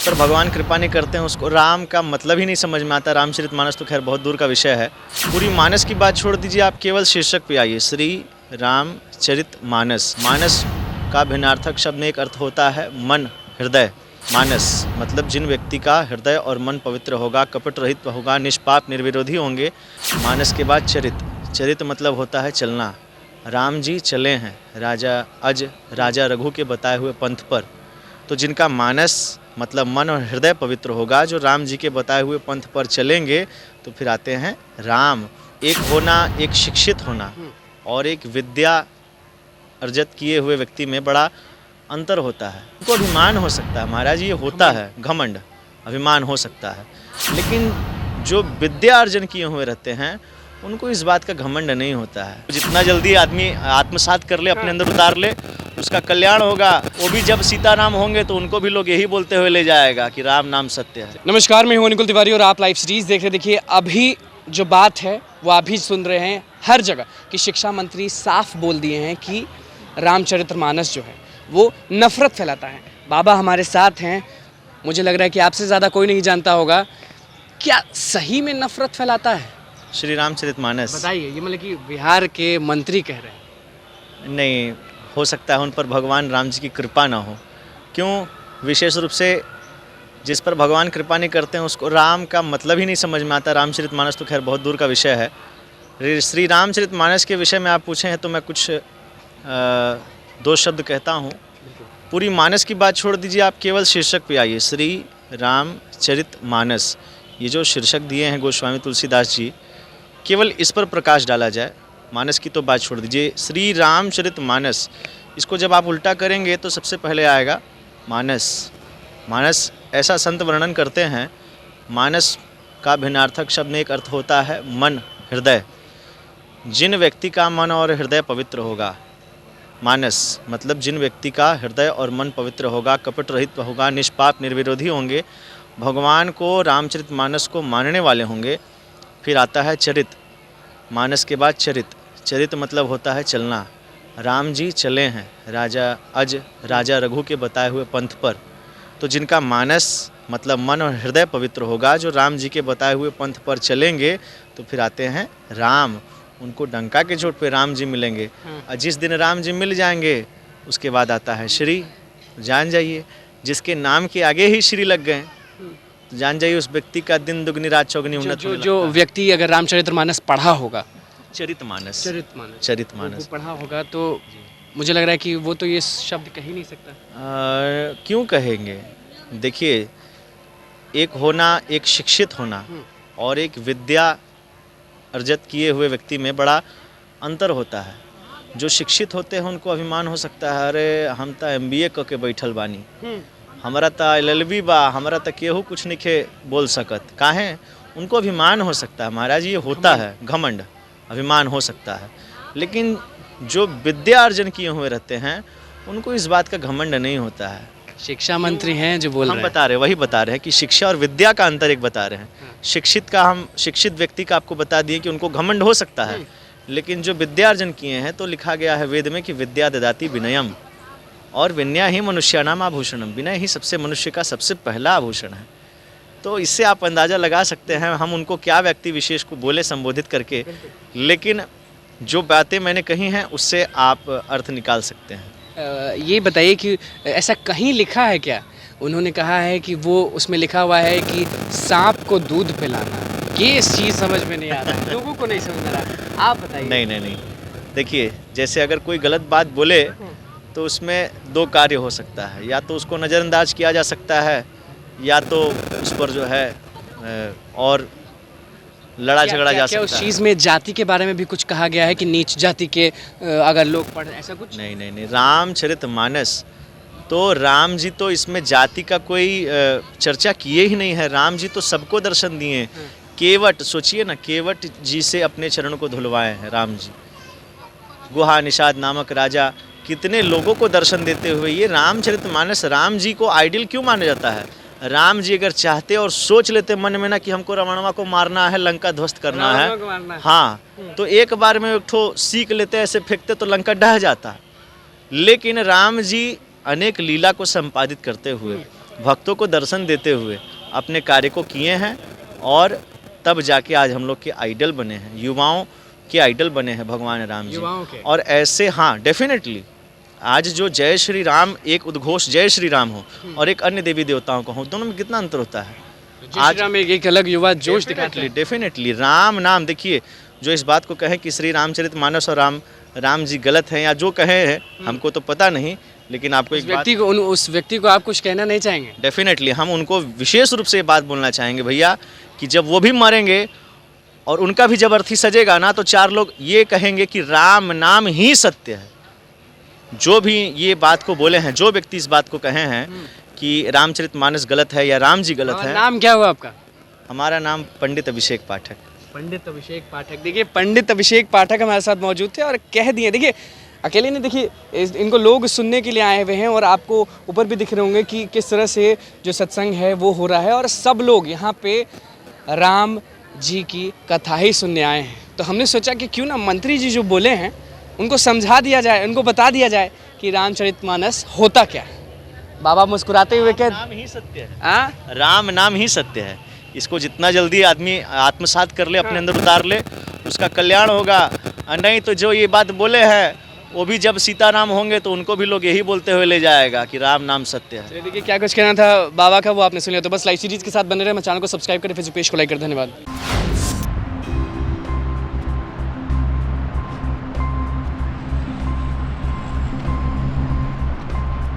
पर भगवान कृपा नहीं करते हैं उसको राम का मतलब ही नहीं समझ में आता। रामचरितमानस तो खैर बहुत दूर का विषय है। पूरी मानस की बात छोड़ दीजिए, आप केवल शीर्षक पे आइए, श्री रामचरितमानस। मानस का भिन्नार्थक शब्द में एक अर्थ होता है मन, हृदय। मानस मतलब जिन व्यक्ति का हृदय और मन पवित्र होगा, कपट रहित होगा, निष्पाप निर्विरोधी होंगे। मानस के बाद चरित, चरित मतलब होता है चलना। राम जी चले हैं राजा रघु के बताए हुए पंथ पर। तो जिनका मानस मतलब मन और हृदय पवित्र होगा, जो राम जी के बताए हुए पंथ पर चलेंगे, तो फिर आते हैं राम। एक होना, एक शिक्षित होना और एक विद्या अर्जित किए हुए व्यक्ति में बड़ा अंतर होता है। उनको अभिमान हो सकता है महाराज, ये होता है, घमंड, अभिमान हो सकता है। लेकिन जो विद्या अर्जन किए हुए रहते हैं उनको इस बात का घमंड नहीं होता है। जितना जल्दी आदमी आत्मसात कर ले, अपने अंदर उतार ले, उसका कल्याण होगा। वो भी जब सीताराम होंगे तो उनको भी लोग यही बोलते हुए ले जाएगा कि राम नाम सत्य है। नमस्कार, मैं हूं निकुल तिवारी और आप लाइव सीरीज देख रहे। देखिए, अभी जो बात है वो आप भी सुन रहे हैं हर जगह कि शिक्षा मंत्री साफ बोल दिए हैं कि रामचरितमानस जो है वो नफरत फैलाता है। बाबा हमारे साथ हैं, मुझे लग रहा है कि आपसे ज़्यादा कोई नहीं जानता होगा, क्या सही में नफरत फैलाता है श्री रामचरितमानस? बताइए। ये मतलब कि बिहार के मंत्री कह रहे हैं। नहीं हो सकता है उन पर भगवान राम जी की कृपा ना हो। क्यों? विशेष रूप से जिस पर भगवान कृपा नहीं करते हैं उसको राम का मतलब ही नहीं समझ में आता। रामचरितमानस तो खैर बहुत दूर का विषय है। श्री रामचरितमानस के विषय में आप पूछे हैं तो मैं कुछ दो शब्द कहता हूँ। पूरी मानस की बात छोड़ दीजिए, आप केवल शीर्षक पे आइए, श्री रामचरितमानस। ये जो शीर्षक दिए हैं गोस्वामी तुलसीदास जी, केवल इस पर प्रकाश डाला जाए। मानस की तो बात छोड़ दीजिए, श्री रामचरितमानस, इसको जब आप उल्टा करेंगे तो सबसे पहले आएगा मानस। मानस ऐसा संत वर्णन करते हैं, मानस का भिन्नार्थक शब्द में एक अर्थ होता है मन, हृदय। जिन व्यक्ति का मन और हृदय पवित्र होगा, मानस मतलब जिन व्यक्ति का हृदय और मन पवित्र होगा, कपट रहित होगा, निष्पाप निर्विरोधी होंगे, भगवान को रामचरितमानस को मानने वाले होंगे। फिर आता है चरित, मानस के बाद चरित। चरित मतलब होता है चलना। राम जी चले हैं राजा रघु के बताए हुए पंथ पर। तो जिनका मानस मतलब मन और हृदय पवित्र होगा, जो राम जी के बताए हुए पंथ पर चलेंगे, तो फिर आते हैं राम। उनको डंका के चोट पे राम जी मिलेंगे। और जिस दिन राम जी मिल जाएंगे उसके बाद आता है श्री। जान जाइए, जिसके नाम के आगे ही श्री लग गए तो जान जाइए उस व्यक्ति का दिन दुगनी रात चौगनी उन्नत होने लगता है। जो व्यक्ति अगर रामचरितमानस पढ़ा होगा, चरितमानस पढ़ा होगा, तो मुझे लग रहा है कि वो तो ये शब्द कह ही नहीं सकता। क्यों कहेंगे? देखिए, एक होना, एक शिक्षित होना और एक विद्या अर्जित किए हुए व्यक्ति में बड़ा अंतर होता है। जो शिक्षित होते हैं उनको अभिमान हो सकता है, अरे हम तो MBA क के बैठल बानी, हमारा तो LLB बा, हमारा तो केहू कुछ नहीं बोल सकत। काहे? उनको अभिमान हो सकता है महाराज, ये होता है, घमंड, अभिमान हो सकता है। लेकिन जो विद्या अर्जन किए हुए रहते हैं उनको इस बात का घमंड नहीं होता है। शिक्षा मंत्री हैं जो बोल रहे हैं। हम बता रहे हैं, वही बता रहे हैं कि शिक्षा और विद्या का अंतर एक बता रहे हैं। शिक्षित व्यक्ति का आपको बता दिए कि उनको घमंड हो सकता है, लेकिन जो विद्या अर्जन किए हैं तो लिखा गया है वेद में कि विद्या ददाति विनयम, और विनया ही मनुष्याणाम आभूषणम। विनय ही सबसे मनुष्य का सबसे पहला आभूषण है। तो इससे आप अंदाज़ा लगा सकते हैं हम उनको क्या व्यक्ति विशेष को बोले संबोधित करके, लेकिन जो बातें मैंने कही हैं उससे आप अर्थ निकाल सकते हैं। ये बताइए कि ऐसा कहीं लिखा है क्या? उन्होंने कहा है कि वो उसमें लिखा हुआ है कि सांप को दूध पिलाना। ये चीज़ समझ में नहीं आ रहा है, लोगों को नहीं समझ में आ रहा। आप बताइए। नहीं, देखिए, जैसे अगर कोई गलत बात बोले तो उसमें दो कार्य हो सकता है, या तो उसको नज़रअंदाज किया जा सकता है, या तो उस पर जो है और लड़ा झगड़ा जा सकता है। उस चीज़ में जाति के बारे में भी कुछ कहा गया है कि नीच जाति के अगर लोग पढ़, ऐसा कुछ? नहीं। रामचरितमानस तो राम जी तो इसमें जाति का कोई चर्चा किए ही नहीं है। राम जी तो सबको दर्शन दिए। केवट, सोचिए ना, केवट जी से अपने चरणों को धुलवाए हैं राम जी। गुहा निषाद नामक राजा कितने लोगों को दर्शन देते हुए, ये रामचरितमानस राम जी को आइडियल क्यों माना जाता है? राम जी अगर चाहते और सोच लेते मन में ना कि हमको रावणवा को मारना है, लंका ध्वस्त करना है, हाँ, तो एक बार में एक ठो सीख लेते, ऐसे फेंकते तो लंका ढह जाता। लेकिन राम जी अनेक लीला को संपादित करते हुए भक्तों को दर्शन देते हुए अपने कार्य को किए हैं और तब जाके आज हम लोग के आइडल बने हैं, युवाओं के आइडल बने हैं भगवान राम जी। युवाओं के। और ऐसे हाँ डेफिनेटली आज जो जय श्री राम एक उद्घोष जय श्री राम हो और एक अन्य देवी देवताओं का हो, दोनों में कितना अंतर होता है। जय श्री राम में एक अलग युवा जोश दिखाते हैं। डेफिनेटली राम नाम देखिए, जो इस बात को कहें कि श्री रामचरितमानस और राम जी गलत हैं या जो कहे हैं हमको तो पता नहीं, लेकिन आपको एक बात उस व्यक्ति को आप कुछ कहना नहीं चाहेंगे? डेफिनेटली हम उनको विशेष रूप से ये बात बोलना चाहेंगे भैया कि जब वो भी मरेंगे और उनका भी जब अर्थी सजेगा ना, तो चार लोग ये कहेंगे कि राम नाम ही सत्य है। जो भी ये बात को बोले हैं, जो व्यक्ति इस बात को कहे हैं कि रामचरितमानस गलत है या राम जी गलत है। नाम क्या हुआ आपका? हमारा नाम पंडित अभिषेक पाठक। पंडित अभिषेक पाठक। देखिए पंडित अभिषेक पाठक हमारे साथ मौजूद थे और कह दिए, देखिए अकेले नहीं, देखिए इनको लोग सुनने के लिए आए हुए हैं और आपको ऊपर भी दिख रहे होंगे कि किस तरह से जो सत्संग है वो हो रहा है और सब लोग यहाँ पे राम जी की कथा ही सुनने आए हैं। तो हमने सोचा कि क्यों ना मंत्री जी जो बोले हैं उनको समझा दिया जाए, उनको बता दिया जाए कि रामचरितमानस होता क्या है। बाबा मुस्कुराते हुए कह, नाम ही सत्य है। राम नाम ही सत्य है। इसको जितना जल्दी आदमी आत्मसात कर ले, अपने अंदर उतार ले, उसका कल्याण होगा। नहीं तो जो ये बात बोले हैं वो भी जब सीताराम होंगे तो उनको भी लोग यही बोलते हुए ले जाएगा कि राम नाम सत्य है। देखिए क्या कुछ कहना था बाबा का वो आपने सुन लिया। तो बस लाइव सीरीज के साथ बने रहे, मैं चैनल को सब्सक्राइब करें, फेसबुक पेज को लाइक कर। धन्यवाद।